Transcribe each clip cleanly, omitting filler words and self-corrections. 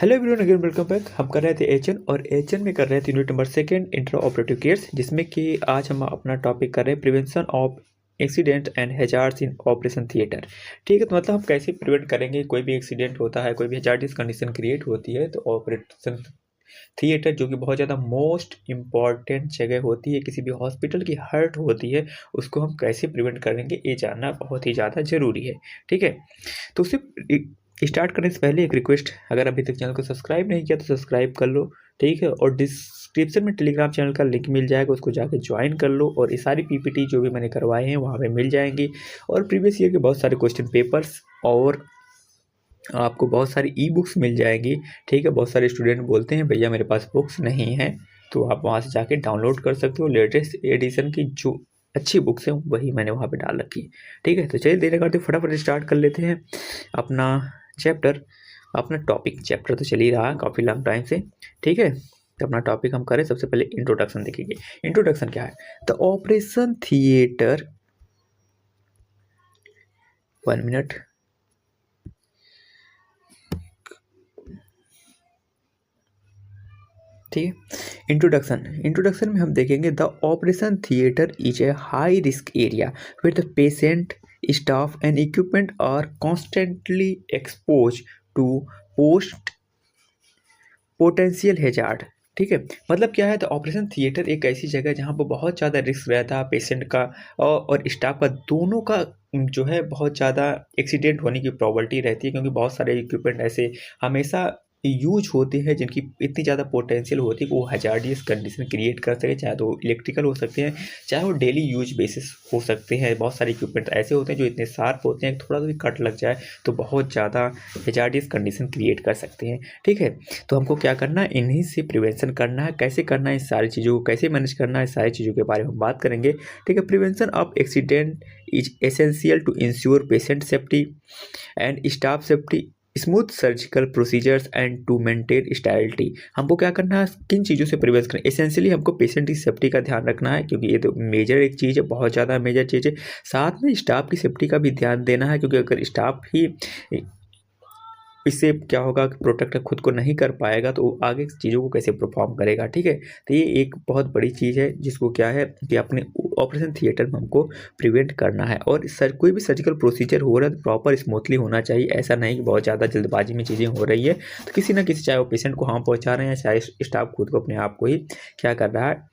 Hello everyone, again welcome back. हम कर रहे थे एचएन और एचएन में कर रहे थे unit number second intro operative cares, जिसमें कि आज हम अपना टॉपिक कर रहे हैं prevention of accident and hazards in operation theatre. ठीक है, तो मतलब हम कैसे प्रिवेंट करेंगे, कोई भी एक्सीडेंट होता है, कोई भी हैजार्डियस कंडीशन क्रिएट होती है तो ऑपरेशन थिएटर जो कि बहुत ज़्यादा मोस्ट इम्पॉर्टेंट जगह होती है, किसी भी हॉस्पिटल की हर्ट होती है, उसको हम कैसे प्रिवेंट करेंगे ये जानना बहुत ही ज़्यादा ज़रूरी है। ठीक है, तो उससे स्टार्ट करने से पहले एक रिक्वेस्ट, अगर अभी तक चैनल को सब्सक्राइब नहीं किया तो सब्सक्राइब कर लो। ठीक है, और डिस्क्रिप्शन में टेलीग्राम चैनल का लिंक मिल जाएगा, उसको जाके ज्वाइन कर लो और ये सारी पीपीटी जो भी मैंने करवाए हैं वहाँ पे मिल जाएंगी। और प्रीवियस ईयर के बहुत सारे क्वेश्चन पेपर्स और आपको बहुत सारी ई बुक्स मिल जाएंगी। ठीक है, बहुत सारे स्टूडेंट बोलते हैं भैया मेरे पास बुक्स नहीं है, तो आप वहाँ से जाके डाउनलोड कर सकते हो। लेटेस्ट एडिशन की जो अच्छी बुक्स हैं वही मैंने वहाँ पे डाल रखी है। ठीक है, तो चलिए देर करते फटाफट स्टार्ट कर लेते हैं अपना चैप्टर, अपना टॉपिक। चैप्टर तो चल ही रहा है काफ़ी लंग टाइम से। ठीक है, तो अपना टॉपिक हम करें। सबसे पहले इंट्रोडक्शन देखेंगे। इंट्रोडक्शन क्या है? The operation theatre, 1 minute. ठीक है, इंट्रोडक्शन में हम देखेंगे the operation theatre is a high risk area where the patient, staff and equipment are constantly expose to post potential hazard. ठीक है, मतलब क्या है, तो ऑपरेशन थिएटर एक ऐसी जगह है जहाँ पर बहुत ज़्यादा रिस्क रहता है पेशेंट का और स्टाफ का, दोनों का जो है बहुत ज़्यादा एक्सीडेंट होने की प्रॉबिलिटी रहती है, क्योंकि बहुत सारे इक्विपमेंट ऐसे हमेशा यूज होते हैं जिनकी इतनी ज़्यादा पोटेंशियल होती है कि वो हजार्डियस कंडीशन क्रिएट कर सके, चाहे तो इलेक्ट्रिकल हो सकते हैं, चाहे वो डेली यूज बेसिस हो सकते हैं। बहुत सारे इक्विपमेंट ऐसे होते हैं जो इतने शार्प होते हैं, थोड़ा सा भी कट लग जाए तो बहुत ज़्यादा हजार्डियस कंडीशन क्रिएट कर सकते हैं। ठीक है, तो हमको क्या करना है, इन्हीं से प्रिवेंशन करना है। कैसे करना है, इस सारी चीज़ों को कैसे मैनेज करना है, इस सारी चीज़ों के बारे में हम बात करेंगे। ठीक है, prevention of accident is essential to ensure patient safety and staff safety, smooth surgical procedures and to maintain sterility. हमको क्या करना है, किन चीज़ों से प्रिवेंट करना है? एसेंशियली हमको पेशेंट की सेफ्टी का ध्यान रखना है, क्योंकि ये तो मेजर एक चीज़ है, बहुत ज़्यादा मेजर चीज़ है। साथ में स्टाफ की सेफ्टी का भी ध्यान देना है, क्योंकि अगर स्टाफ ही इससे क्या होगा कि प्रोटेक्ट खुद को नहीं कर पाएगा तो वो आगे चीज़ों को कैसे परफॉर्म करेगा। ठीक है, तो ये एक बहुत बड़ी चीज़ है जिसको क्या है कि अपने ऑपरेशन थिएटर में हमको प्रिवेंट करना है। और सर कोई भी सर्जिकल प्रोसीजर हो रहा है तो प्रॉपर स्मूथली होना चाहिए। ऐसा नहीं कि बहुत ज़्यादा जल्दबाजी में चीज़ें हो रही है तो किसी ना किसी, चाहे वो पेशेंट को हार्म पहुँचा रहे हैं, चाहे स्टाफ खुद को अपने आप को ही क्या कर रहा है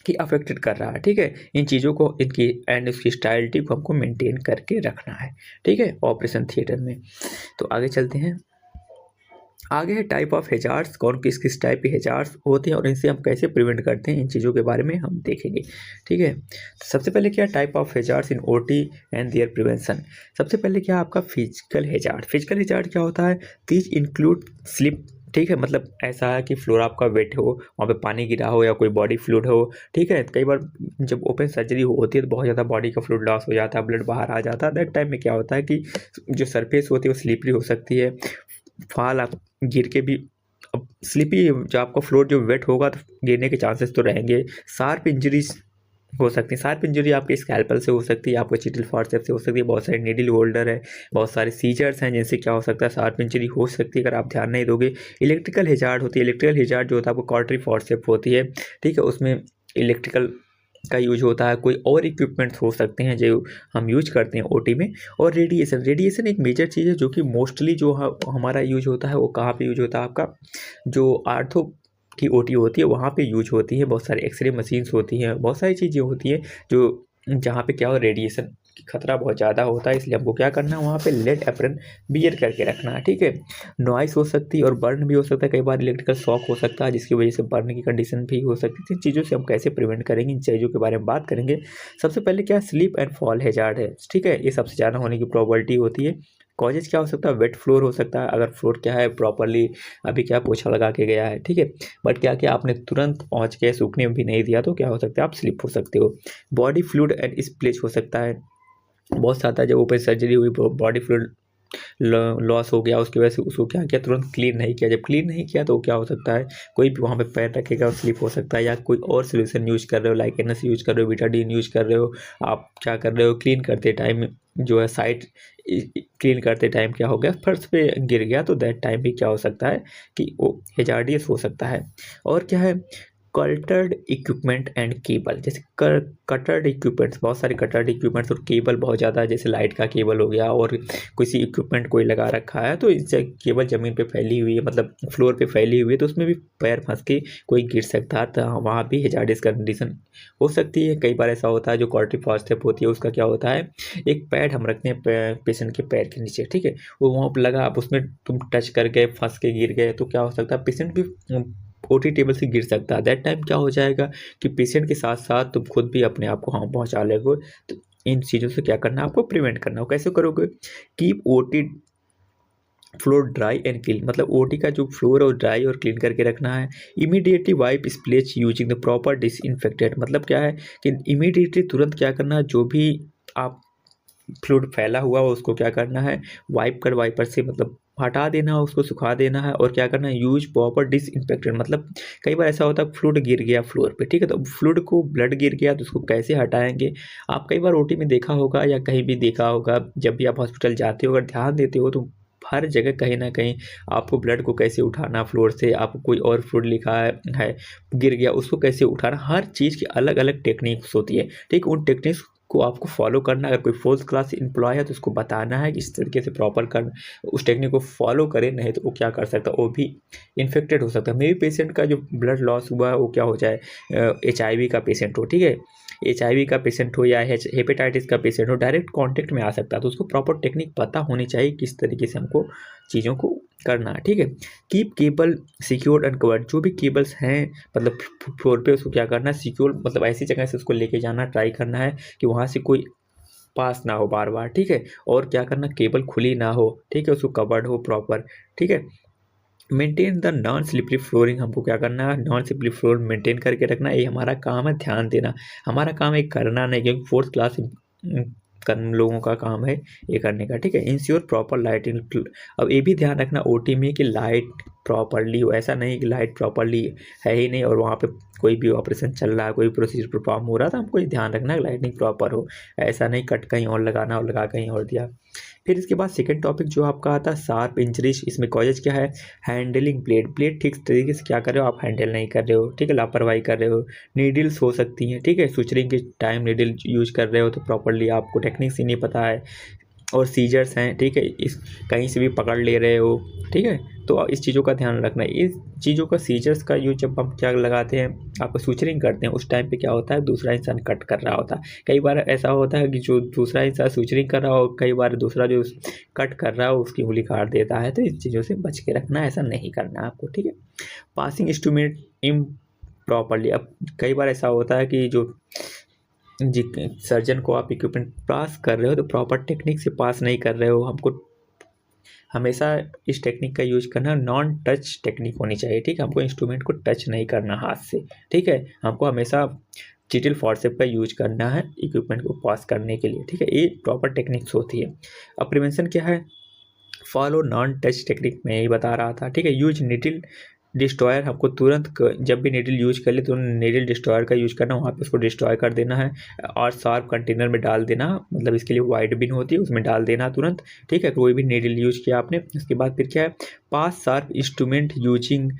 कि अफेक्टेड कर रहा है। ठीक है, इन चीज़ों को, इनकी एंड उसकी स्टाइलिटी को हमको मेंटेन करके रखना है। ठीक है, ऑपरेशन थिएटर में। तो आगे चलते हैं। आगे है टाइप ऑफ हैजार्ड्स, कौन किस टाइप के हैजार्ड्स होते हैं और इनसे हम कैसे प्रिवेंट करते हैं, इन चीज़ों के बारे में हम देखेंगे। ठीक है, तो सबसे पहले क्या type of hazards in OT and their prevention. सबसे पहले क्या आपका फिजिकल हैजार्ड। फिजिकल हैजार्ड क्या होता है? These include slip. ठीक है, मतलब ऐसा है कि फ्लोर आपका वेट हो, वहाँ पे पानी गिरा हो या कोई बॉडी फ्लूइड हो। ठीक है, कई बार जब ओपन सर्जरी होती है तो बहुत ज़्यादा बॉडी का फ्लूइड लॉस हो जाता है, ब्लड बाहर आ जाता है। दैट टाइम में क्या होता है कि जो सरफेस होती है वो स्लिपरी हो सकती है, फाल आप गिर के भी, अब स्लिपी जो आपका फ्लोर जो वेट होगा तो गिरने के चांसेस तो रहेंगे। शार्प इंजरीज हो सकती है, शार्प इंजरी आपके स्कैल्पल से हो सकती है, आपको चिटिल फॉर्सेप्स से हो सकती है, बहुत सारे नीडल होल्डर है, बहुत सारे सीजर्स हैं जिनसे क्या हो सकता है शार्प इंजरी हो सकती है अगर आप ध्यान नहीं दोगे। इलेक्ट्रिकल हैजार्ड होती है, इलेक्ट्रिकल हैजार्ड जो होता है आपको कॉर्टरी फॉर्सेप होती है। ठीक है, उसमें इलेक्ट्रिकल का यूज होता है, कोई और इक्विपमेंट्स हो सकते हैं जो हम यूज करते हैं ओटी में। और रेडिएशन एक मेजर चीज़ है जो कि मोस्टली जो हमारा यूज होता है वो कहाँ पे यूज होता है, आपका जो आर्थो की ओटी होती है वहाँ पे यूज होती है। बहुत सारे एक्सरे मशीन्स होती हैं, बहुत सारी चीज़ें होती हैं जो जहाँ पे क्या हो, रेडिएशन की खतरा बहुत ज़्यादा होता है, इसलिए हमको क्या करना है, वहाँ पे लेड एप्रन बियर करके रखना है। ठीक है, नॉइस हो सकती है और बर्न भी हो सकता है, कई बार इलेक्ट्रिकल शॉक हो सकता है जिसकी वजह से बर्न की कंडीशन भी हो सकती है। इन चीज़ों से हम कैसे प्रिवेंट करेंगे, इन चीज़ों के बारे में बात करेंगे। सबसे पहले क्या स्लिप एंड फॉल हैजार्ड है। ठीक है, ये सबसे ज़्यादा होने की प्रोबेबिलिटी होती है। कॉजेज क्या हो सकता है, वेट फ्लोर हो सकता है, अगर फ्लोर क्या है प्रॉपरली अभी क्या पोछा लगा के गया है। ठीक है, बट क्या क्या आपने तुरंत पहुंच के सूखने भी नहीं दिया तो क्या हो सकता है, आप स्लिप हो सकते हो। बॉडी फ्लूइड एंड स्प्लिच हो सकता है, बहुत ज़्यादा जब ओपन सर्जरी हुई बॉडी फ्लूइड लॉस हो गया, उसकी वजह से उसको क्या किया, तुरंत क्लीन नहीं किया। जब क्लीन नहीं किया तो क्या हो सकता है, कोई भी वहाँ पे पैर रखेगा और स्लिप हो सकता है, या कोई और सोल्यूशन यूज कर रहे हो, लाइक एनएस यूज कर रहे हो, बीटाडीन यूज कर रहे हो, आप क्या कर रहे हो, क्लीन करते टाइम जो है साइड क्लीन करते टाइम क्या हो गया, फर्श पे गिर गया, तो दैट टाइम भी क्या हो सकता है कि वो हैजार्डियस हो सकता है। और क्या है, कल्टर्ड इक्विपमेंट एंड केबल, जैसे कटर्ड इक्विपमेंट्स, बहुत सारे कटर्ड इक्विपमेंट्स और केबल बहुत ज़्यादा, जैसे लाइट का केबल हो गया और किसी इक्विपमेंट कोई लगा रखा है, तो इससे केबल ज़मीन पे फैली हुई है, मतलब फ्लोर पे फैली हुई है, तो उसमें भी पैर फंस के कोई गिर सकता है, तो वहाँ भी हैजार्डियस कंडीशन हो सकती है। कई बार ऐसा होता है जो कॉर्टिव फॉस्टेप होती है उसका क्या होता है, एक पैड हम रखते हैं पेशेंट के पैर के नीचे, ठीक है, वो वहाँ पर लगा, आप उसमें तुम टच कर गए, फंस के गिर गए, तो क्या हो सकता है पेशेंट भी ओटी टेबल से गिर सकता है। दैट टाइम क्या हो जाएगा कि पेशेंट के साथ साथ तुम खुद भी अपने आप को हार्म पहुंचा लोगे। तो इन चीज़ों से क्या करना है, आपको प्रिवेंट करना हो। कैसे करोगे, keep OT floor dry and clean, मतलब ओटी का जो फ्लोर है वो ड्राई और क्लीन करके रखना है। Immediately wipe splash using the proper disinfectant, मतलब क्या है कि इमीडिएटली तुरंत क्या करना है, जो भी आप फ्लूइड फैला हुआ हो उसको क्या करना है, वाइपर से मतलब हटा देना है, उसको सुखा देना है। और क्या करना है, यूज प्रॉपर डिसइंफेक्टेंट, मतलब कई बार ऐसा होता है फ्लूइड गिर गया फ्लोर पे, ठीक है, तो फ्लूइड को ब्लड गिर गया तो उसको कैसे हटाएंगे। आप कई बार ओटी में देखा होगा या कहीं भी देखा होगा, जब भी आप हॉस्पिटल जाते हो अगर ध्यान देते हो तो हर जगह कहीं ना कहीं आपको ब्लड को कैसे उठाना फ्लोर से, आपको कोई और फ्लूइड लिखा है गिर गया उसको कैसे उठाना, हर चीज़ की अलग अलग टेक्निक्स होती है, ठीक। उन टेक्निक्स को आपको फॉलो करना, अगर कोई फोर्थ क्लास एम्प्लॉय है तो उसको बताना है कि इस तरीके से प्रॉपर कर उस टेक्निक को फॉलो करे, नहीं तो वो क्या कर सकता है, वो भी इन्फेक्टेड हो सकता है। मे भी पेशेंट का जो ब्लड लॉस हुआ है वो क्या हो जाए, HIV का पेशेंट हो, ठीक है, HIV का पेशेंट हो या हेपेटाइटिस का पेशेंट हो, डायरेक्ट कॉन्टेक्ट में आ सकता है। तो उसको प्रॉपर टेक्निक पता होनी चाहिए किस तरीके से हमको चीज़ों को करना है, ठीक है। Keep cable secured and covered, जो भी केबल्स हैं मतलब फ्लोर पे उसको क्या करना है, सिक्योर, मतलब ऐसी जगह से उसको लेके जाना, ट्राई करना है कि वहाँ से कोई पास ना हो बार बार, ठीक है। और क्या करना, केबल खुली ना हो, ठीक है, उसको कवर्ड हो प्रॉपर, ठीक है। Maintain the non slippery flooring, हमको क्या करना है, नॉन स्लिपरी फ्लोर मेंटेन करके रखना, ये हमारा काम है, ध्यान देना। हमारा काम है करना नहीं, क्योंकि फोर्थ क्लास लोगों का काम है ये करने का, ठीक है। इंश्योर प्रॉपर लाइटिंग, अब ये भी ध्यान रखना ओटी में कि लाइट प्रॉपरली हो, ऐसा नहीं कि लाइट प्रॉपरली है ही नहीं और वहाँ पे कोई भी ऑपरेशन चल रहा है, कोई प्रोसीजर परफॉर्म हो रहा है, तो हमको ये ध्यान रखना है लाइटिंग प्रॉपर हो, ऐसा नहीं कट कहीं और लगाना और लगा कहीं और दिया। फिर इसके बाद सेकंड टॉपिक जो आपका आता है शार्प इंजरीज, इसमें कॉजेज क्या है, हैंडलिंग ब्लेड ठीक तरीके से क्या कर रहे हो, आप हैंडल नहीं कर रहे हो, ठीक है, लापरवाही कर रहे हो। नीडल्स हो सकती हैं, ठीक है, सुचरिंग के टाइम नीडल यूज कर रहे हो तो प्रॉपरली आपको टेक्निक्स ही नहीं पता है। और सीजर्स हैं, ठीक है, इस कहीं से भी पकड़ ले रहे हो, ठीक है, तो इस चीज़ों का ध्यान रखना है। इस चीज़ों का सीजर्स का यूज जब हम क्या लगाते हैं, आपको सूचरिंग करते हैं, उस टाइम पे क्या होता है, दूसरा इंसान कट कर रहा होता है। कई बार ऐसा होता है कि जो दूसरा इंसान सूचरिंग कर रहा हो, कई बार दूसरा जो कट कर रहा हो उसकी उंगली काट देता है, तो इस चीज़ों से बच के रखना, ऐसा नहीं करना आपको, ठीक है। पासिंग इंस्ट्रूमेंट इम प्रॉपरली, अब कई बार ऐसा होता है कि जो जी सर्जन को आप इक्विपमेंट पास कर रहे हो तो प्रॉपर टेक्निक से पास नहीं कर रहे हो। हमको हमेशा इस टेक्निक का यूज करना, नॉन टच टेक्निक होनी चाहिए, ठीक है, हमको इंस्ट्रूमेंट को टच नहीं करना हाथ से, ठीक है, हमको हमेशा चिटिल फॉरसेप का यूज करना है इक्विपमेंट को पास करने के लिए, ठीक है, ये प्रॉपर टेक्निक्स होती है। अब प्रिवेंशन क्या है, फॉलो नॉन टच टेक्निक में ही बता रहा था, ठीक है। यूज निटिल डिस्ट्रॉयर, हमको तुरंत जब भी नीडल यूज कर ले तो नीडल डिस्ट्रॉयर का यूज करना, वहाँ पे उसको डिस्ट्रॉय कर देना है और शार्प कंटेनर में डाल देना, मतलब इसके लिए वाइड बिन होती है उसमें डाल देना तुरंत, ठीक है, कोई भी नीडल यूज किया आपने। उसके बाद फिर क्या है, pass sharp instrument using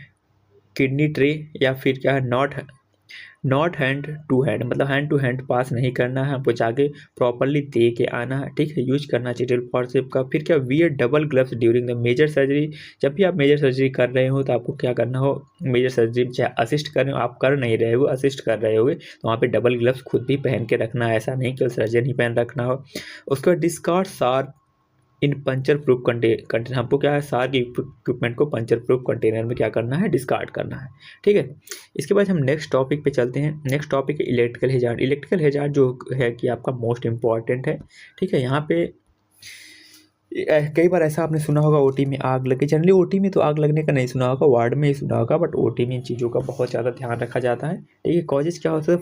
kidney tray, या फिर क्या है, नॉट हैंड टू हैंड, मतलब हैंड टू हैंड पास नहीं करना है, हमको जाके प्रॉपरली दे के आना है, ठीक है, यूज करना चाहिए फॉरसेप का। फिर क्या, wear double gloves during the major surgery, जब भी आप मेजर सर्जरी कर रहे हो तो आपको क्या करना हो, मेजर सर्जरी चाहे असिस्ट कर रहे हो, आप कर नहीं रहे हो असिस्ट कर रहे होगे तो वहाँ पे डबल ग्लव्स खुद भी पहन के रखना है, ऐसा नहीं कि सर्जन ही पहन रखना हो। उसके बाद डिस्कार्ड शार्प इन पंचर प्रूफ कंटेनर, हमको क्या है, सारे इक्विपमेंट को पंचर प्रूफ कंटेनर में क्या करना है, डिस्कार्ड करना है, ठीक है। इसके बाद हम नेक्स्ट टॉपिक पे चलते हैं। नेक्स्ट टॉपिक है इलेक्ट्रिकल हैजार्ड। इलेक्ट्रिकल हैजार्ड जो है कि आपका मोस्ट इम्पॉर्टेंट है, ठीक है। यहाँ पे कई बार ऐसा आपने सुना होगा ओटी में आग लगे, जनरली ओटी में तो आग लगने का नहीं सुना होगा, वार्ड में ही सुना होगा, बट ओटी में इन चीज़ों का बहुत ज़्यादा ध्यान रखा जाता है, ठीक है। कॉजेज क्या होता है,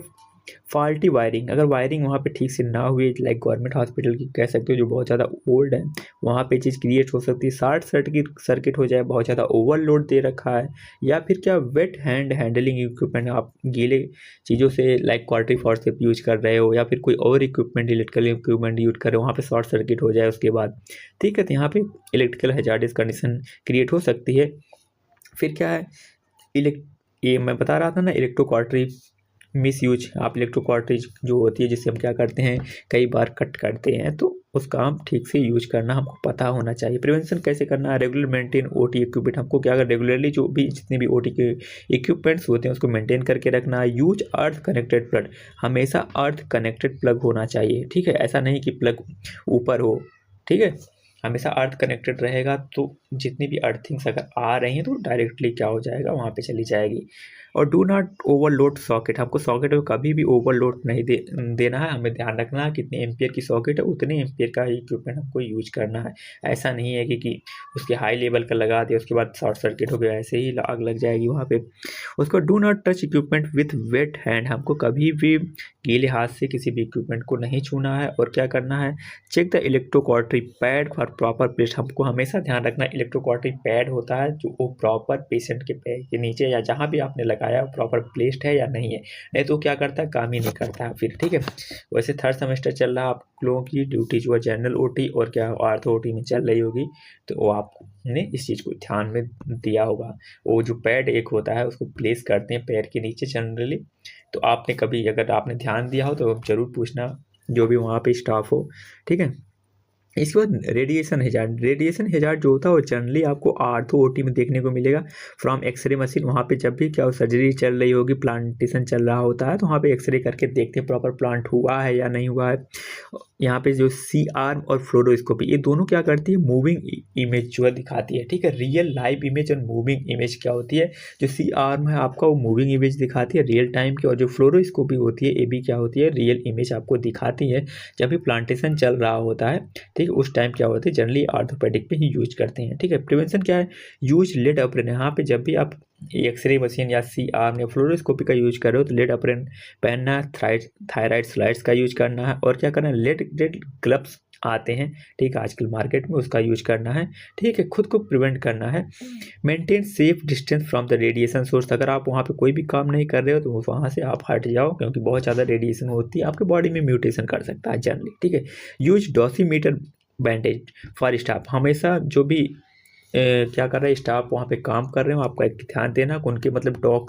फॉल्टी वायरिंग, अगर वायरिंग वहाँ पे ठीक से ना हुई, लाइक गवर्नमेंट हॉस्पिटल की कह सकते हो जो बहुत ज़्यादा ओल्ड है, वहाँ पे चीज़ क्रिएट हो सकती है। शॉर्ट सर्किट हो जाए, बहुत ज़्यादा ओवरलोड दे रखा है, या फिर क्या वेट हैंडलिंग इक्विपमेंट, आप गीले चीज़ों से लाइक क्वार्टरी फोर्स से यूज कर रहे हो, या फिर कोई और इक्विपमेंट इलेक्ट्रिकल इक्विपमेंट यूज कर रहे हो, वहाँ पे शॉर्ट सर्किट हो जाए उसके बाद, ठीक है, तो यहाँ पे इलेक्ट्रिकल हैजार्डियस कंडीशन क्रिएट हो सकती है। फिर क्या है, ये मैं बता रहा था ना, इलेक्ट्रो क्वार्टरी मिस यूज, आप इलेक्ट्रो क्वार्टरीज जो होती है जिससे हम क्या करते हैं, कई बार कट करते हैं, तो उसका हम ठीक से यूज करना हमको पता होना चाहिए। प्रिवेंशन कैसे करना है, रेगुलर मेंटेन ओटी इक्विपमेंट, हमको क्या कर रेगुलरली जो भी जितने भी ओटी के इक्विपमेंट्स होते हैं उसको मेंटेन करके रखना है। यूज अर्थ कनेक्टेड प्लग, हमेशा अर्थ कनेक्टेड प्लग होना चाहिए, ठीक है, ऐसा नहीं कि प्लग ऊपर हो, ठीक है, हमेशा अर्थ कनेक्टेड रहेगा, तो जितनी भी अर्थिंग्स अगर आ रही हैं तो डायरेक्टली क्या हो जाएगा, वहाँ पे चली जाएगी। और डू नॉट ओवरलोड सॉकेट, हमको सॉकेट में कभी भी ओवरलोड नहीं देना है, हमें ध्यान रखना है कितने एम्पियर की सॉकेट है उतने एम्पियर का इक्विपमेंट हमको यूज करना है। ऐसा नहीं है कि उसके हाई लेवल का लगा दिया उसके बाद शॉर्ट सर्किट हो गया, ऐसे ही आग लग जाएगी वहाँ पे। उसको do not touch equipment with wait hand, हमको कभी भी गीले हाथ से किसी भी इक्विपमेंट को नहीं छूना है। और क्या करना है, check the electrocautery pad for proper place, हमको हमेशा ध्यान रखना इलेक्ट्रोक्वार्टरी पैड होता है जो वो प्रॉपर पेशेंट के पैर के नीचे या जहाँ भी आपने लगाया प्रॉपर प्लेस्ड है या नहीं है, नहीं तो क्या करता है, काम ही नहीं करता है फिर, ठीक है। वैसे थर्ड सेमेस्टर चल रहा है, आप लोगों की ड्यूटी जो है जनरल ओटी और क्या आर्थो ओटी में चल रही होगी, तो वो आपने इस चीज़ को ध्यान में दिया होगा। वो जो पैड एक होता है उसको प्लेस करते हैं पैर के नीचे जनरली, तो आपने कभी अगर आपने ध्यान दिया हो तो ज़रूर पूछना जो भी वहाँ पे स्टाफ हो, ठीक है। इसके बाद रेडिएशन हैजार्ड, रेडिएशन हैजार्ड जो होता है वो जनरली आपको आर्थो ओटी में देखने को मिलेगा फ्रॉम एक्सरे मशीन। वहाँ पे जब भी क्या सर्जरी चल रही होगी, प्लांटेशन चल रहा होता है, तो वहाँ पे एक्सरे करके देखते हैं प्रॉपर प्लांट हुआ है या नहीं हुआ है। यहाँ पे जो सी आर्म और फ्लोरोस्कोपी, ये दोनों क्या करती है, मूविंग इमेज जो है दिखाती है, ठीक है। रियल लाइव इमेज और मूविंग इमेज क्या होती है, जो सी आर्म है आपका वो मूविंग इमेज दिखाती है रियल टाइम की, और जो फ्लोरोस्कोपी होती है ये भी क्या होती है, रियल इमेज आपको दिखाती है जब भी प्लांटेशन चल रहा होता है, ठीक है। उस टाइम क्या होता है, जनरली आर्थोपेडिक पे ही यूज करते हैं, ठीक है। प्रिवेंशन क्या है, यूज लेड अप्रेन, यहाँ पे जब भी आप एक्सरे मशीन या सी आर्म या फ्लोरोस्कोपी का यूज कर रहे हो तो लेड अप्रेन पहनना है, थायराइड स्लाइड्स का यूज करना है, और क्या करना है, लेड ग्लव्स आते हैं, ठीक है, आजकल मार्केट में उसका यूज करना है, ठीक है। खुद को प्रिवेंट करना है। Maintain safe distance from the radiation source, अगर आप वहाँ पे कोई भी काम नहीं कर रहे हो तो वहाँ से आप हट जाओ, क्योंकि बहुत ज़्यादा रेडिएशन होती है, आपके बॉडी में म्यूटेशन कर सकता है जनरली, ठीक है। यूज डॉसीमीटर बैंडेज फॉर स्टाफ, हमेशा जो भी क्या कर रहे हैं स्टाफ वहाँ पे काम कर रहे हो, आपका एक ध्यान देना कि उनके मतलब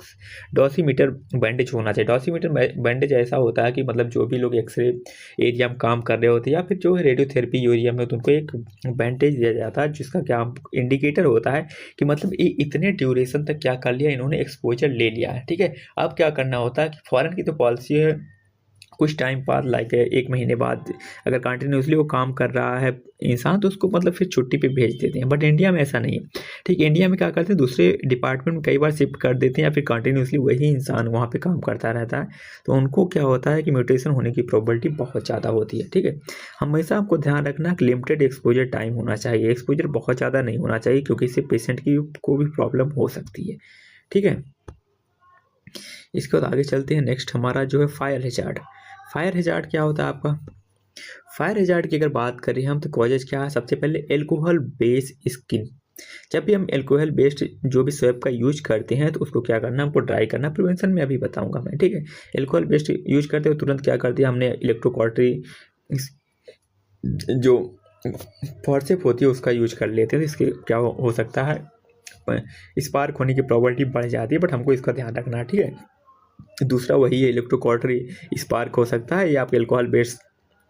डॉसीमीटर बैंडेज होना चाहिए। डॉसीमीटर बैंडेज ऐसा होता है कि मतलब जो भी लोग एक्सरे एरिया में काम कर रहे होते हैं या फिर जो रेडियोथेरेपी एरिया में, तो उनको एक बैंडेज दिया जाता है जिसका क्या इंडिकेटर होता है कि मतलब ये इतने ड्यूरेशन तक क्या कर लिया, इन्होंने एक्सपोजर ले लिया है, ठीक है। अब क्या करना होता है कि फॉरेन की तो पॉलिसी है, कुछ टाइम बाद लाइक 1 महीने बाद अगर कंटिन्यूसली वो काम कर रहा है इंसान तो उसको मतलब फिर छुट्टी पे भेज देते हैं, बट इंडिया में ऐसा नहीं है, ठीक। इंडिया में क्या करते हैं, दूसरे डिपार्टमेंट में कई बार शिफ्ट कर देते हैं या फिर कंटिन्यूसली वही इंसान वहाँ पे काम करता रहता है, तो उनको क्या होता है कि म्यूटेशन होने की प्रोबेबिलिटी बहुत ज़्यादा होती है, ठीक है। हमेशा आपको ध्यान रखना कि लिमिटेड एक्सपोजर टाइम होना चाहिए, एक्सपोजर बहुत ज़्यादा नहीं होना चाहिए क्योंकि इससे पेशेंट की को भी प्रॉब्लम हो सकती है, ठीक है। इसके बाद आगे चलते हैं, नेक्स्ट हमारा जो है फायर हैजार्ड। फायर हैजार्ड क्या होता है आपका, फायर हैजार्ड की अगर बात करें हम तो कॉजेज क्या है, सबसे पहले एल्कोहल बेस स्किन, जब भी हम एल्कोहल बेस्ड जो भी स्वैप का यूज करते हैं तो उसको क्या करना, हमको ड्राई करना, प्रिवेंशन में अभी बताऊंगा मैं, ठीक है। एल्कोहल बेस्ड यूज करते हो तुरंत क्या कर दिया हमने, इलेक्ट्रोक्वार्टरी जो फॉर्सेप होती है उसका यूज कर लेते हैं, तो इसके क्या हो सकता है, स्पार्क होने की प्रोबेबिलिटी बढ़ जाती है, बट हमको इसका ध्यान रखना है, ठीक है। दूसरा वही है इलेक्ट्रोक्वार्टरी स्पार्क हो सकता है, या आप एल्कोहल बेस्ड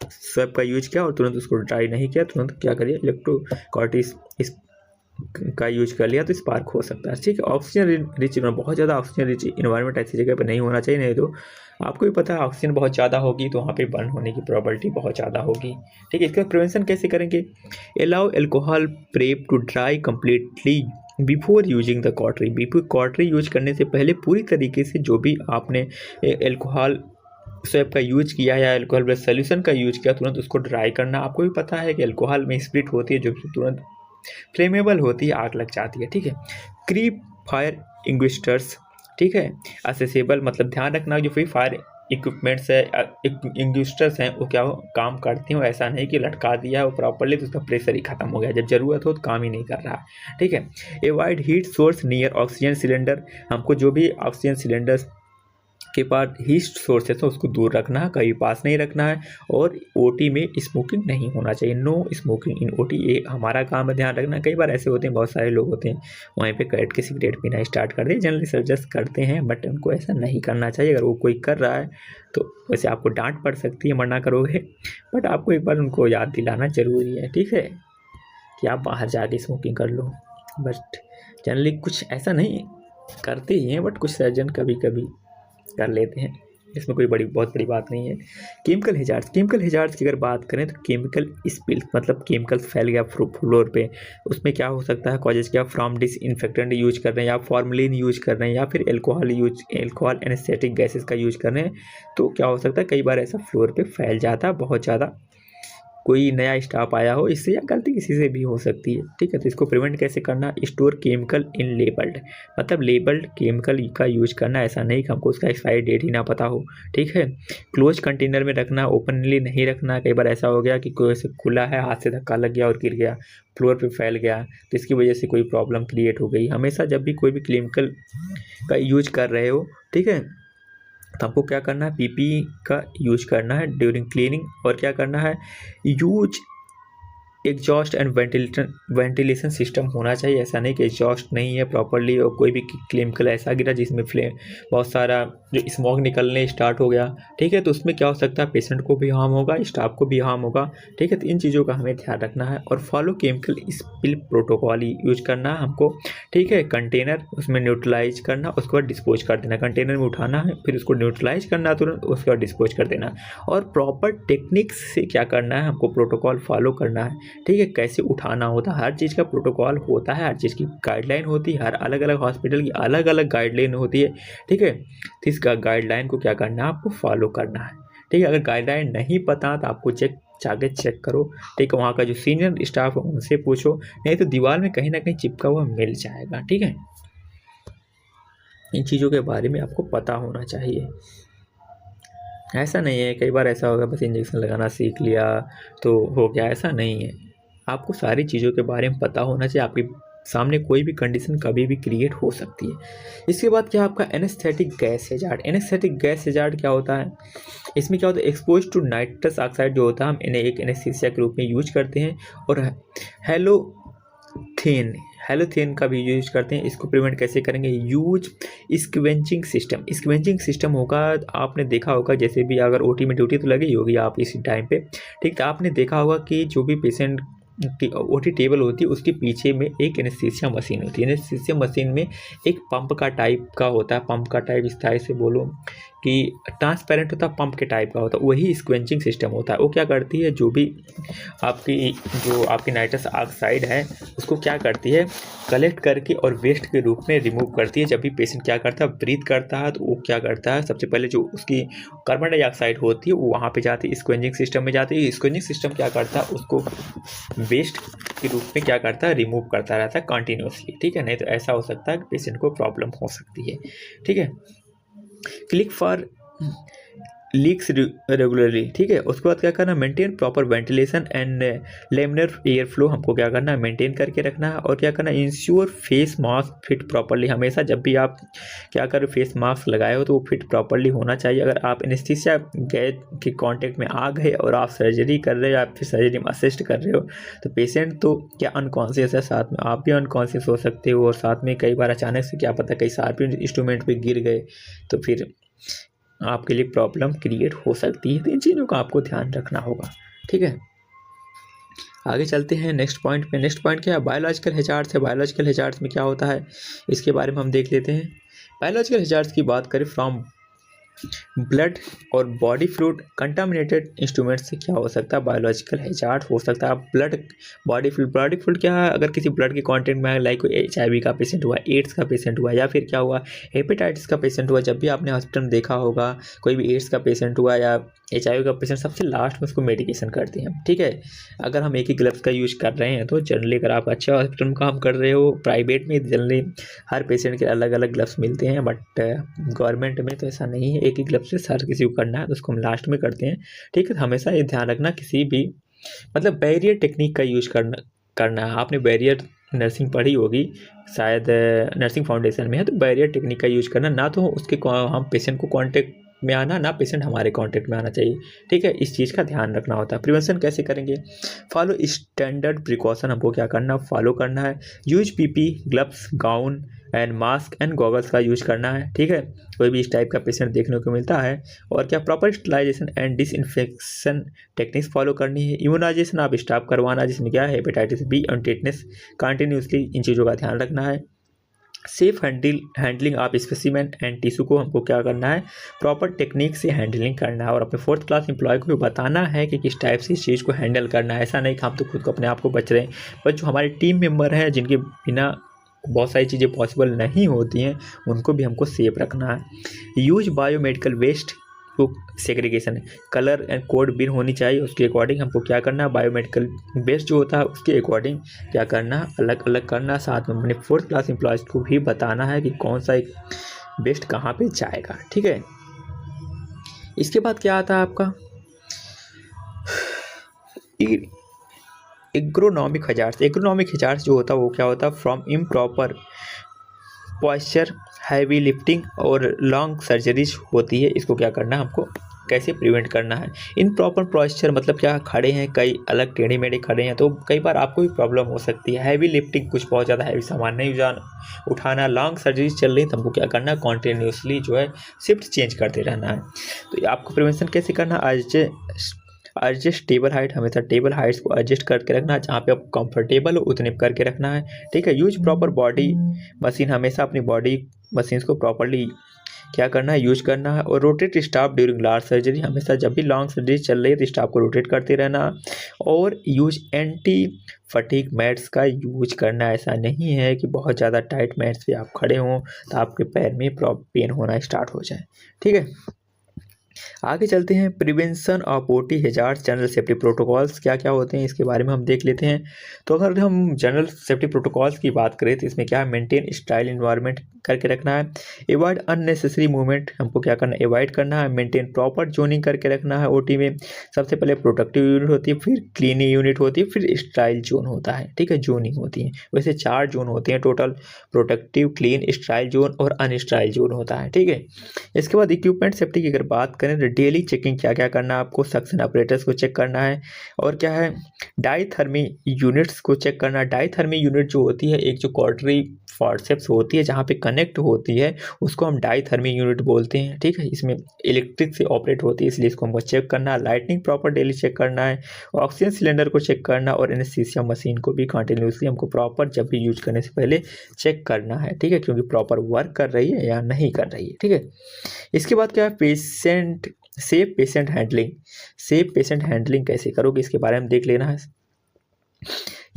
स्वैप का यूज किया और तुरंत उसको ड्राई नहीं किया, तुरंत क्या करिए इलेक्ट्रोक्वार्टरी का यूज कर लिया तो स्पार्क हो सकता है, ठीक है। ऑक्सीजन रिच, बहुत ज़्यादा ऑक्सीजन रिच इन्वायरमेंट ऐसी जगह पे नहीं होना चाहिए, नहीं तो आपको भी पता है ऑक्सीजन बहुत ज़्यादा होगी तो वहाँ पे बर्न होने की प्रोबेबिलिटी बहुत ज़्यादा होगी, ठीक है। इसका प्रिवेंशन कैसे करेंगे, allow alcohol prep to dry completely before using the cautery, before cautery use करने से पहले पूरी तरीके से जो भी आपने एल्कोहल स्वैप का यूज किया या एल्कोहल बेस्ड सोल्यूशन का यूज किया तुरंत उसको ड्राई करना। आपको भी पता है कि एल्कोहल में स्प्रिट होती है जो तुरंत फ्लेमेबल होती है, आग लग जाती है, ठीक है। क्रीप फायर इंग्विस्टर्स, ठीक है, असेसेबल मतलब ध्यान रखना जो फिर फायर इक्विपमेंट्स है, इंग्यूस्टर्स हैं, वो क्या काम करते हैं, ऐसा नहीं कि लटका दिया है वो प्रॉपरली तो उसका प्रेशर ही खत्म हो गया, जब ज़रूरत हो तो काम ही नहीं कर रहा है। ठीक है, avoid heat source near oxygen cylinder, हमको जो भी ऑक्सीजन सिलेंडर के पास हीट सोर्स है तो उसको दूर रखना है, कहीं पास नहीं रखना है। और ओटी में स्मोकिंग नहीं होना चाहिए, नो स्मोकिंग इन ओटी, ये हमारा काम है ध्यान रखना। कई बार ऐसे होते हैं, बहुत सारे लोग होते हैं वहीं पे बैठ के सिगरेट पीना स्टार्ट कर दे, जनरली सजेस्ट करते हैं बट उनको ऐसा नहीं करना चाहिए। अगर वो कोई कर रहा है तो वैसे आपको डांट पड़ सकती है, मना करोगे, बट आपको एक बार उनको याद दिलाना ज़रूरी है, ठीक है, कि आप बाहर जाके स्मोकिंग कर लो। बट जनरली कुछ ऐसा नहीं करते ही हैं, बट कुछ सर्जन कभी कभी कर लेते हैं, इसमें कोई बहुत बड़ी बात नहीं है। केमिकल हिजार्ड्स की अगर बात करें तो केमिकल स्पिल, मतलब केमिकल फैल गया फ्लोर पे, उसमें क्या हो सकता है, कॉजेज क्या, फ्रॉम डिसइंफेक्टेंट यूज कर रहे हैं या फॉर्मलिन यूज कर रहे हैं या फिर एल्कोहल एनेस्थेटिक गैसेस का यूज कर रहे हैं, तो क्या हो सकता है कई बार ऐसा फ्लोर पे फैल जाता है बहुत ज़्यादा, कोई नया स्टाफ आया हो इससे, या गलती किसी से भी हो सकती है। ठीक है, तो इसको प्रिवेंट कैसे करना, स्टोर केमिकल इन लेबल्ड, मतलब लेबल्ड केमिकल का यूज करना, ऐसा नहीं कि हमको उसका एक्सपायरी डेट ही ना पता हो। ठीक है, क्लोज कंटेनर में रखना, ओपनली नहीं रखना। कई बार ऐसा हो गया कि कोई ऐसे खुला है, हाथ से धक्का लग गया और गिर गया, फ्लोर पे फैल गया, तो इसकी वजह से कोई प्रॉब्लम क्रिएट हो गई। हमेशा जब भी कोई भी केमिकल का यूज कर रहे हो, ठीक है, तो आपको क्या करना है, पीपी का यूज करना है ड्यूरिंग क्लीनिंग, और क्या करना है, use exhaust and ventilation system होना चाहिए। ऐसा नहीं कि एग्जॉस्ट नहीं है प्रॉपरली और कोई भी केमिकल ऐसा गिरा जिसमें फ्लेम बहुत सारा जो स्मोक निकलने स्टार्ट हो गया, ठीक है, तो उसमें क्या हो सकता है, पेशेंट को भी हार्म होगा, स्टाफ को भी हार्म होगा। ठीक है, तो इन चीज़ों का हमें ध्यान रखना है। और follow chemical spill protocol use करना है हमको। ठीक है, कंटेनर उसमें न्यूट्रलाइज करना, उसके बाद डिस्पोज कर देना, कंटेनर में उठाना है, फिर उसको न्यूट्रलाइज करना तुरंत, उसके बाद डिस्पोज कर देना। और प्रॉपर टेक्निक्स से क्या करना है, हमको प्रोटोकॉल फॉलो करना है। ठीक है, कैसे उठाना होता है, हर चीज़ का प्रोटोकॉल होता है, हर चीज़ की गाइडलाइन होती है, हर अलग अलग हॉस्पिटल की अलग अलग गाइडलाइन होती है। ठीक है, तो इस गाइडलाइन को क्या करना है, आपको फॉलो करना है। ठीक है, अगर गाइडलाइन नहीं पता तो आपको जाके चेक करो। ठीक है, वहाँ का जो सीनियर स्टाफ है उनसे पूछो, नहीं तो दीवार में कहीं ना कहीं चिपका हुआ मिल जाएगा। ठीक है, इन चीज़ों के बारे में आपको पता होना चाहिए। ऐसा नहीं है कई बार ऐसा होगा बस इंजेक्शन लगाना सीख लिया तो हो गया, ऐसा नहीं है। आपको सारी चीज़ों के बारे में पता होना चाहिए, आपके सामने कोई भी कंडीशन कभी भी क्रिएट हो सकती है। इसके बाद क्या आपका anaesthetic gas hazard. Anaesthetic gas hazard क्या होता है, इसमें क्या होता है, एक्सपोज टू नाइट्रस ऑक्साइड जो होता है, हम इन्हें एक एनेस्थीसिया के रूप में यूज करते हैं। और हेलोथेन का भी यूज करते हैं। इसको प्रिवेंट कैसे करेंगे, यूज स्क्वेंचिंग सिस्टम होगा, आपने देखा होगा, जैसे भी अगर ओटी में ड्यूटी तो लगी होगी आप इसी टाइम पे, ठीक, तो आपने देखा होगा कि जो भी पेशेंट की ओटी टेबल होती है उसके पीछे में एक एनेस्थीसिया मशीन होती है। एनेस्थीसिया मशीन में एक पंप का टाइप का होता है, पंप का टाइप इस तरह से बोलो कि ट्रांसपेरेंट होता है, पंप के टाइप का होता है, वही स्क्वेंचिंग सिस्टम होता है। वो क्या करती है, जो भी आपकी नाइट्रस ऑक्साइड है उसको क्या करती है, कलेक्ट करके और वेस्ट के रूप में रिमूव करती है। जब भी पेशेंट क्या करता है, ब्रीथ करता है, तो वो क्या करता है, सबसे पहले जो उसकी कार्बन डाइऑक्साइड होती है वो वहाँ पे जाती है, स्क्वेंचिंग सिस्टम में जाती है। स्क्वेंचिंग सिस्टम क्या करता है, उसको वेस्ट के रूप में क्या करता है, रिमूव करता रहता है कंटिन्यूसली। ठीक है, नहीं तो ऐसा हो सकता है कि पेशेंट को प्रॉब्लम हो सकती है। ठीक है, क्लिक फॉर लीक्स रेगुलरली। ठीक है, उसके बाद क्या करना, maintain proper ventilation and laminar air flow, हमको क्या करना है, मेंटेन करके रखना है। और क्या करना है, ensure face mask fit properly. हमेशा जब भी आप क्या करो फेस मास्क लगाए हो तो वो फिट प्रॉपरली होना चाहिए। अगर आप एनेस्थीसिया गैस के कांटेक्ट में आ गए और आप सर्जरी कर रहे हो या फिर सर्जरी में असिस्ट कर रहे हो तो पेशेंट तो क्या अनकॉन्शियस है, साथ में आप भी अनकॉन्शियस हो सकते हो, और साथ में कई बार अचानक से क्या पता कई शार्प इंस्ट्रूमेंट पे गिर गए तो फिर आपके लिए प्रॉब्लम क्रिएट हो सकती है। तो इन चीज़ों का आपको ध्यान रखना होगा। ठीक है, आगे चलते हैं नेक्स्ट पॉइंट पे। नेक्स्ट पॉइंट क्या है, बायोलॉजिकल हैजार्ड्स है। बायोलॉजिकल हैजार्ड्स में क्या होता है इसके बारे में हम देख लेते हैं। बायोलॉजिकल हैजार्ड्स की बात करें, फ्रॉम ब्लड और बॉडी फ्लूइड कंटामिनेटेड इंस्ट्रूमेंट से क्या हो सकता है, बायोलॉजिकल हैजार्ड हो सकता है। ब्लड बॉडी फ्लूइड क्या है, अगर किसी ब्लड के कंटेंट में लाइक कोई HIV का पेशेंट हुआ, एड्स का पेशेंट हुआ, या फिर क्या हुआ हेपेटाइटिस का पेशेंट हुआ, जब भी आपने हॉस्पिटल में देखा होगा कोई भी एड्स का पेशेंट हुआ या HIV का पेशेंट सबसे लास्ट में उसको मेडिकेशन करते हैं, ठीक है। अगर हम एक ही ग्लव्स का यूज कर रहे हैं तो जनरली अगर आप अच्छे हॉस्पिटल में काम कर रहे हो, प्राइवेट में जनरली हर पेशेंट के अलग अलग ग्लव्स मिलते हैं, बट गवर्नमेंट में तो ऐसा नहीं है, एक ही ग्लव्स से हर किसी को करना है, तो उसको हम लास्ट में करते हैं, ठीक है। तो हमेशा ये ध्यान रखना किसी भी मतलब बैरियर टेक्निक का यूज करना है। आपने बैरियर नर्सिंग पढ़ी होगी शायद, नर्सिंग फाउंडेशन में है, तो बैरियर टेक्निक का यूज करना, ना तो उसके हम पेशेंट को कांटेक्ट में आना, ना पेशेंट हमारे कांटेक्ट में आना चाहिए, ठीक है। इस चीज़ का ध्यान रखना होता है। प्रिवेंशन कैसे करेंगे? फॉलो स्टैंडर्ड प्रिकॉशन, हमको क्या करना फॉलो करना है। Use PP, gloves, gown and mask and goggles का यूज करना है, ठीक है। कोई भी इस टाइप का पेशेंट देखने को मिलता है। और क्या proper sterilization and disinfection techniques follow करनी है। इम्यूनाइजेशन आप स्टॉप करवाना, जिसमें क्या है हेपेटाइटिस बी और टेटनस, कंटिन्यूसली इन चीज़ों का ध्यान रखना है। सेफ हैंडलिंग आप स्पेसिमेन एंड टिश्यू को हमको क्या करना है प्रॉपर टेक्निक से हैंडलिंग करना है। और अपने 4th क्लास एम्प्लॉय को भी बताना है कि किस टाइप से इस चीज़ को हैंडल करना है। ऐसा नहीं कि हम तो खुद को अपने आप को बच रहे हैं, पर जो हमारे टीम मेंबर हैं जिनके बिना बहुत सारी चीज़ें पॉसिबल नहीं होती हैं, उनको भी हमको सेफ रखना है। यूज बायोमेडिकल वेस्ट को सेग्रीगेशन है, कलर एंड कोड बिन होनी चाहिए, उसके अकॉर्डिंग हमको क्या करना है बायोमेडिकल वेस्ट जो होता है उसके अकॉर्डिंग क्या करना, अलग अलग करना। साथ में अपने 4th क्लास एम्प्लॉयज़ को भी बताना है कि कौन सा एक वेस्ट कहाँ पे जाएगा, ठीक है। इसके बाद क्या आता है आपका एग्रोनॉमिक हजार्स। एग्रोनॉमिक हजार्स जो होता है वो क्या होता है from improper posture, heavy lifting और लॉन्ग सर्जरीज होती है। इसको क्या करना है हमको कैसे प्रिवेंट करना है। इन प्रॉपर पॉस्चर मतलब क्या, खड़े हैं कई अलग टेढ़े मेढ़े खड़े हैं तो कई बार आपको भी प्रॉब्लम हो सकती है। हैवी लिफ्टिंग, कुछ बहुत ज़्यादा हैवी सामान नहीं उठाना। लॉन्ग सर्जरीज चल रही है तो हमको क्या करना है कॉन्टिन्यूसली जो है शिफ्ट चेंज करते रहना है। तो आपको प्रिवेंशन कैसे करना है, एडजस्ट टेबल हाइट, हमेशा टेबल हाइट्स को एडजस्ट करके रखना है, जहाँ पे आप कंफर्टेबल हो उतने करके रखना है, ठीक है। यूज प्रॉपर बॉडी मशीन, हमेशा अपनी बॉडी मशीन्स को प्रॉपरली क्या करना है यूज करना है। और rotate staff during large surgery, हमेशा जब भी लॉन्ग सर्जरी चल रही है तो स्टाफ को रोटेट करते रहना। और यूज एंटी फटीग मैट्स का यूज करना, ऐसा नहीं है कि बहुत ज़्यादा टाइट मैट्स पे आप खड़े हों तो आपके पैर में पेन होना स्टार्ट हो जाए, ठीक है। आगे चलते हैं, prevention of OT hazards, general safety protocols क्या क्या होते हैं इसके बारे में हम देख लेते हैं। तो अगर हम जनरल सेफ्टी प्रोटोकॉल्स की बात करें तो इसमें क्या है, मेंटेन स्टाइल इन्वायरमेंट करके रखना है। अवॉइड अननेसेसरी मूवमेंट, हमको क्या करना है अवॉइड करना है। मेंटेन प्रॉपर जोनिंग करके रखना है। ओटी में सबसे पहले प्रोटेक्टिव यूनिट होती है, फिर क्लीनिंग यूनिट होती है, फिर स्टाइल जोन होता है, ठीक है, जोनिंग होती है। वैसे 4 जोन होते हैं total, protective, clean, style zone और अनस्टाइल जोन होता है, ठीक है। इसके बाद इक्विपमेंट सेफ्टी की अगर बात करें तो डेली चेकिंग क्या क्या करना है आपको, सक्शन ऑपरेटर्स को चेक करना है। और क्या है डाइथर्मी यूनिट्स को चेक करना है। डाइथर्मी यूनिट जो होती है, एक जो कॉर्टरी फॉर्सेप्स होती है जहाँ पे कनेक्ट होती है उसको हम डाइथर्मी यूनिट बोलते हैं, ठीक है। इसमें इलेक्ट्रिक से ऑपरेट होती है इसलिए इसको हमको चेक करना है। लाइटनिंग प्रॉपर डेली चेक करना है। ऑक्सीजन सिलेंडर को चेक करना और एनेस्थीसिया मशीन को भी कंटिन्यूसली हमको प्रॉपर जब भी यूज करने से पहले चेक करना है, ठीक है, क्योंकि प्रॉपर वर्क कर रही है या नहीं कर रही है, ठीक है। इसके बाद क्या है safe patient handling. Safe patient handling कैसे करोगे इसके बारे में देख लेना है।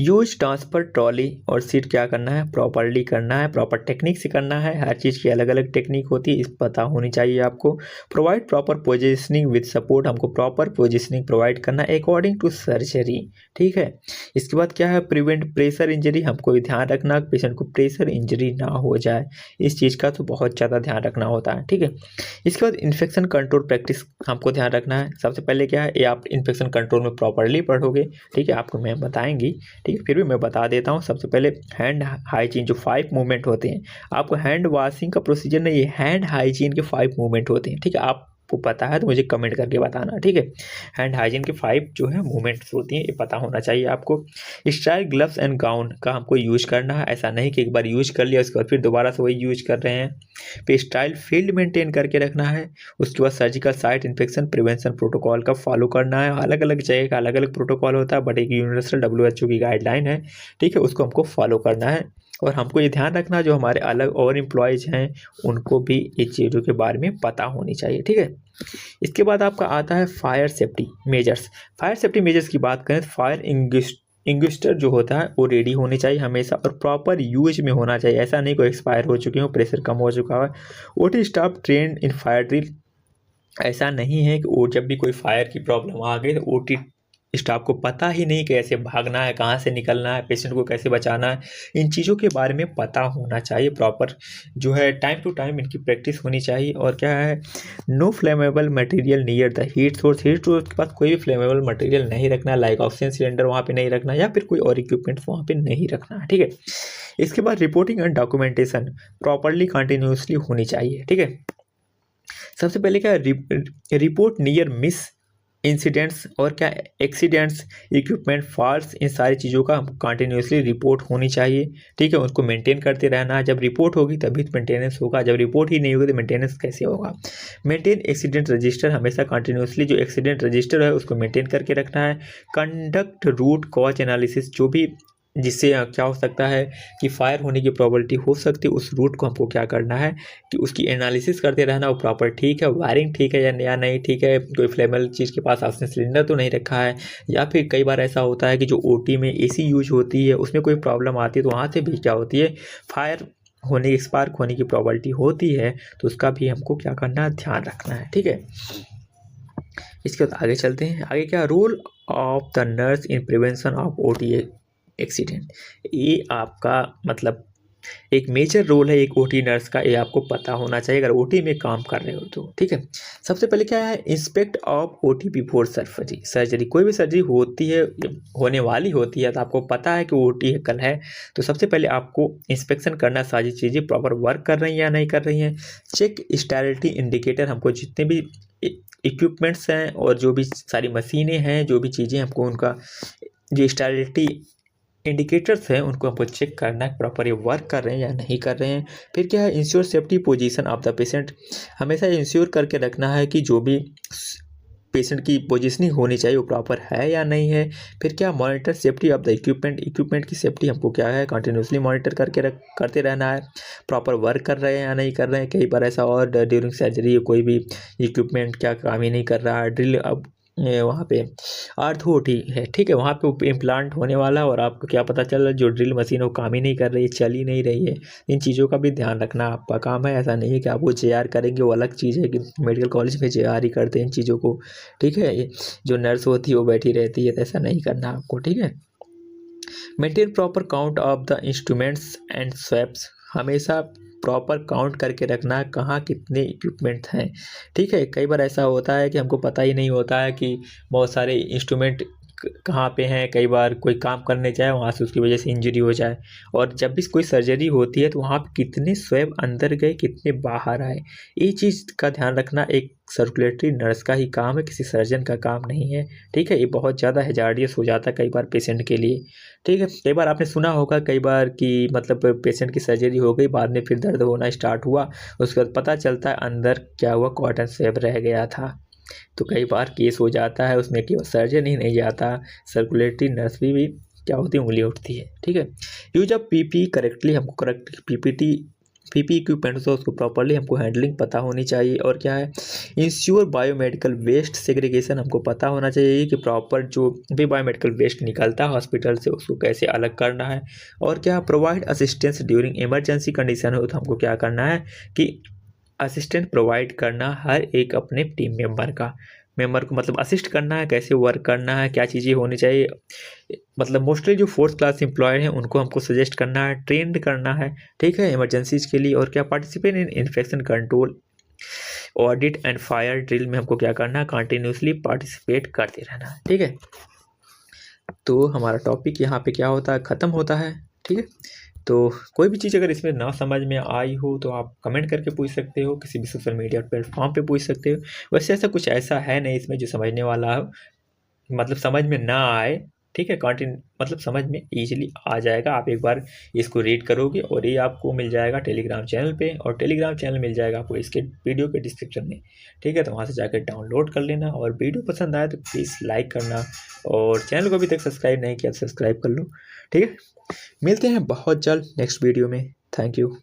यूज ट्रांसफर ट्रॉली और सीट क्या करना है प्रॉपरली करना है, प्रॉपर टेक्निक से करना है। हर चीज़ की अलग अलग टेक्निक होती है, इस पता होनी चाहिए आपको। Provide proper positioning with support, हमको प्रॉपर पोजिशनिंग प्रोवाइड करना है अकॉर्डिंग टू सर्जरी, ठीक है। इसके बाद क्या है प्रिवेंट प्रेशर इंजरी, हमको ध्यान रखना पेशेंट को प्रेशर इंजरी ना हो जाए, इस चीज़ का तो बहुत ज़्यादा ध्यान रखना होता है, ठीक है। इसके बाद इन्फेक्शन कंट्रोल प्रैक्टिस हमको ध्यान रखना है। सबसे पहले क्या है ये आप इन्फेक्शन कंट्रोल में प्रॉपरली पढ़ोगे, ठीक है, आपको मैं बताएंगी, ठीक है, फिर भी मैं बता देता हूँ। सबसे पहले हैंड हाइजीन, जो 5 मूवमेंट होते हैं, आपको हैंड वॉशिंग का प्रोसीजर नहीं है, हैंड हाइजीन के 5 मूवमेंट होते हैं, ठीक है। आपको पता है तो मुझे कमेंट करके बताना, ठीक है। हैंड हाइजीन के 5 जो है मूवमेंट्स होती हैं, ये पता होना चाहिए आपको। स्टाइल ग्लव्स एंड गाउन का हमको यूज करना है, ऐसा नहीं कि एक बार यूज कर लिया उसके बाद फिर दोबारा से वही यूज कर रहे हैं। फिर स्टाइल फील्ड मेंटेन करके रखना है। उसके बाद surgical site infection prevention protocol का फॉलो करना है। अलग अलग जगह का अलग अलग प्रोटोकॉल होता है, बट एक यूनिवर्सल WHO की गाइडलाइन है, ठीक है, उसको हमको फॉलो करना है। और हमको ये ध्यान रखना जो हमारे अलग और एम्प्लॉयज़ हैं उनको भी इस चीज़ों के बारे में पता होनी चाहिए, ठीक है। इसके बाद आपका आता है fire safety measures. Fire safety measures की बात करें तो फायर इंग्विस्टर जो होता है वो रेडी होनी चाहिए हमेशा और प्रॉपर यूज में होना चाहिए, ऐसा नहीं कोई एक्सपायर हो चुके हो, प्रेशर कम हो चुका है। OT staff trend in fire drill ऐसा नहीं है कि वो जब भी कोई फायर की प्रॉब्लम आ गई तो ओटी स्टाफ को पता ही नहीं कैसे भागना है, कहाँ से निकलना है, पेशेंट को कैसे बचाना है। इन चीज़ों के बारे में पता होना चाहिए, प्रॉपर जो है टाइम टू टाइम इनकी प्रैक्टिस होनी चाहिए। और क्या है, no flammable material near the heat source. Heat source के पास कोई भी फ्लेमेबल मटेरियल नहीं रखना, लाइक ऑक्सीजन सिलेंडर वहाँ पे नहीं रखना, या फिर कोई और इक्विपमेंट वहाँ पे नहीं रखना है, ठीक है। इसके बाद reporting and documentation properly continuously होनी चाहिए, ठीक है। सबसे पहले क्या, रिपोर्ट नियर मिस इंसिडेंट्स और क्या एक्सीडेंट्स, इक्विपमेंट फॉल्ट्स, इन सारी चीज़ों का हमको कंटिन्यूसली रिपोर्ट होनी चाहिए, ठीक है। उसको मेंटेन करते रहना है। जब रिपोर्ट होगी तभी तो मेंटेनेंस होगा, जब रिपोर्ट ही नहीं होगी तो मेंटेनेंस कैसे होगा। मेंटेन एक्सीडेंट रजिस्टर, हमेशा कंटिन्यूसली जो एक्सीडेंट रजिस्टर है उसको मेंटेन करके रखना है। कंडक्ट रूट कॉज एनालिसिस, जो भी जिससे क्या हो सकता है कि फायर होने की प्रोबेबिलिटी हो सकती है, उस रूट को हमको क्या करना है कि उसकी एनालिसिस करते रहना, वो प्रॉपर ठीक है, वायरिंग ठीक है या नहीं ठीक है, कोई फ्लेमेबल चीज़ के पास ऑक्सीजन सिलेंडर तो नहीं रखा है। या फिर कई बार ऐसा होता है कि जो ओटी में एसी यूज होती है उसमें कोई प्रॉब्लम आती है, तो वहाँ से भी क्या होती है, फायर होने स्पार्क होने की प्रोबेबिलिटी होती है, तो उसका भी हमको क्या करना है, ध्यान रखना है, ठीक है। इसके बाद आगे चलते हैं। आगे क्या, role of the nurse in prevention of OT accident. ये आपका मतलब एक मेजर रोल है एक ओटी नर्स का, ये आपको पता होना चाहिए अगर ओटी में काम कर रहे हो तो, ठीक है। सबसे पहले क्या है, inspect of OT before surgery. कोई भी सर्जरी होती है, होने वाली होती है, तो आपको पता है कि ओटी कल है, तो सबसे पहले आपको इंस्पेक्शन करना, सारी चीज़ें प्रॉपर वर्क कर रही हैं या नहीं कर रही हैं। चेक स्टेरिलिटी इंडिकेटर, हमको जितने भी इक्विपमेंट्स हैं और जो भी सारी मशीनें हैं, जो भी चीज़ें हमको उनका जो स्टेरिलिटी इंडिकेटर्स हैं उनको हमको चेक करना है प्रॉपर ये वर्क कर रहे हैं या नहीं कर रहे हैं। फिर क्या है, ensure safety position of the patient, हमेशा इंश्योर करके रखना है कि जो भी पेशेंट की पोजीशनिंग होनी चाहिए वो प्रॉपर है या नहीं है। फिर क्या, monitor safety of the equipment की सेफ्टी हमको क्या है कंटिन्यूसली मॉनिटर करते रहना है, प्रॉपर वर्क कर रहे हैं या नहीं कर रहे हैं। कई बार ऐसा और ड्यूरिंग सर्जरी कोई भी इक्विपमेंट क्या काम ही नहीं कर रहा है, ड्रिल अब वहाँ पे आर्थो है, ठीक है, वहाँ पे इम्प्लांट होने वाला और आपको क्या पता चल रहा जो ड्रिल मशीन है वो काम ही नहीं कर रही है, चल ही नहीं रही है। इन चीज़ों का भी ध्यान रखना आपका काम है। ऐसा नहीं है कि आप वो जेआर करेंगे, वो अलग चीज़ है कि मेडिकल कॉलेज में जेआर ही करते हैं इन चीज़ों को, ठीक है। जो नर्स होती है वो बैठी रहती है, तो ऐसा नहीं करना आपको, ठीक है। Maintain proper count of the instruments and swaps, हमेशा प्रॉपर काउंट करके रखना कहाँ कितने इक्विपमेंट हैं, ठीक है। कई बार ऐसा होता है कि हमको पता ही नहीं होता है कि बहुत सारे इंस्ट्रूमेंट कहाँ पे हैं, कई बार कोई काम करने जाए वहाँ से उसकी वजह से इंजरी हो जाए। और जब भी कोई सर्जरी होती है तो वहाँ पे कितने स्वैब अंदर गए, कितने बाहर आए, ये चीज़ का ध्यान रखना एक सर्कुलेटरी नर्स का ही काम है, किसी सर्जन का काम नहीं है, ठीक है। ये बहुत ज़्यादा हैजार्डियस हो जाता है कई बार पेशेंट के लिए, ठीक है। कई बार आपने सुना होगा कई बार कि मतलब पेशेंट की सर्जरी हो गई, बाद में फिर दर्द होना स्टार्ट हुआ, उसके बाद पता चलता है अंदर क्या हुआ, कॉटन स्वैब रह गया था। तो कई बार केस हो जाता है उसमें केवल सर्जन ही नहीं जाता, सर्कुलेटरी नर्स भी क्या होती है, उंगली उठती है, ठीक है। यूज ऑफ पीपी करेक्टली, हमको करेक्ट पीपी इक्विपमेंट्स हो उसको प्रॉपरली हमको हैंडलिंग पता होनी चाहिए। और क्या है, इंश्योर बायोमेडिकल वेस्ट सेग्रीगेशन, हमको पता होना चाहिए कि प्रॉपर जो भी बायोमेडिकल वेस्ट निकलता है हॉस्पिटल से उसको कैसे अलग करना है। और क्या, provide assistance during emergency condition हो तो हमको क्या करना है कि असिस्टेंट प्रोवाइड करना हर एक अपने टीम मेंबर को मतलब असिस्ट करना है, कैसे वर्क करना है, क्या चीज़ें होनी चाहिए। मतलब मोस्टली जो फोर्थ क्लास एम्प्लॉयड हैं उनको हमको सजेस्ट करना है, ट्रेंड करना है, ठीक है, इमरजेंसीज के लिए। और क्या, participate in infection control audit and fire drill में हमको क्या करना है, कंटिन्यूसली पार्टिसिपेट करते रहना है, ठीक है। तो हमारा टॉपिक यहाँ पे क्या होता है, ख़त्म होता है, ठीक है। तो कोई भी चीज़ अगर इसमें ना समझ में आई हो तो आप कमेंट करके पूछ सकते हो, किसी भी सोशल मीडिया प्लेटफॉर्म पे पूछ सकते हो। वैसे ऐसा कुछ ऐसा है नहीं इसमें जो समझने वाला हो, मतलब समझ में ना आए, ठीक है। मतलब समझ में ईजिली आ जाएगा, आप एक बार इसको रीड करोगे और ये आपको मिल जाएगा टेलीग्राम चैनल पे, और टेलीग्राम चैनल मिल जाएगा आपको इसके वीडियो के डिस्क्रिप्शन में, ठीक है। तो वहाँ से जाकर डाउनलोड कर लेना, और वीडियो पसंद आए तो प्लीज़ लाइक करना, और चैनल को अभी तक सब्सक्राइब नहीं किया तो सब्सक्राइब कर लो, ठीक है। मिलते हैं बहुत जल्द नेक्स्ट वीडियो में। Thank you.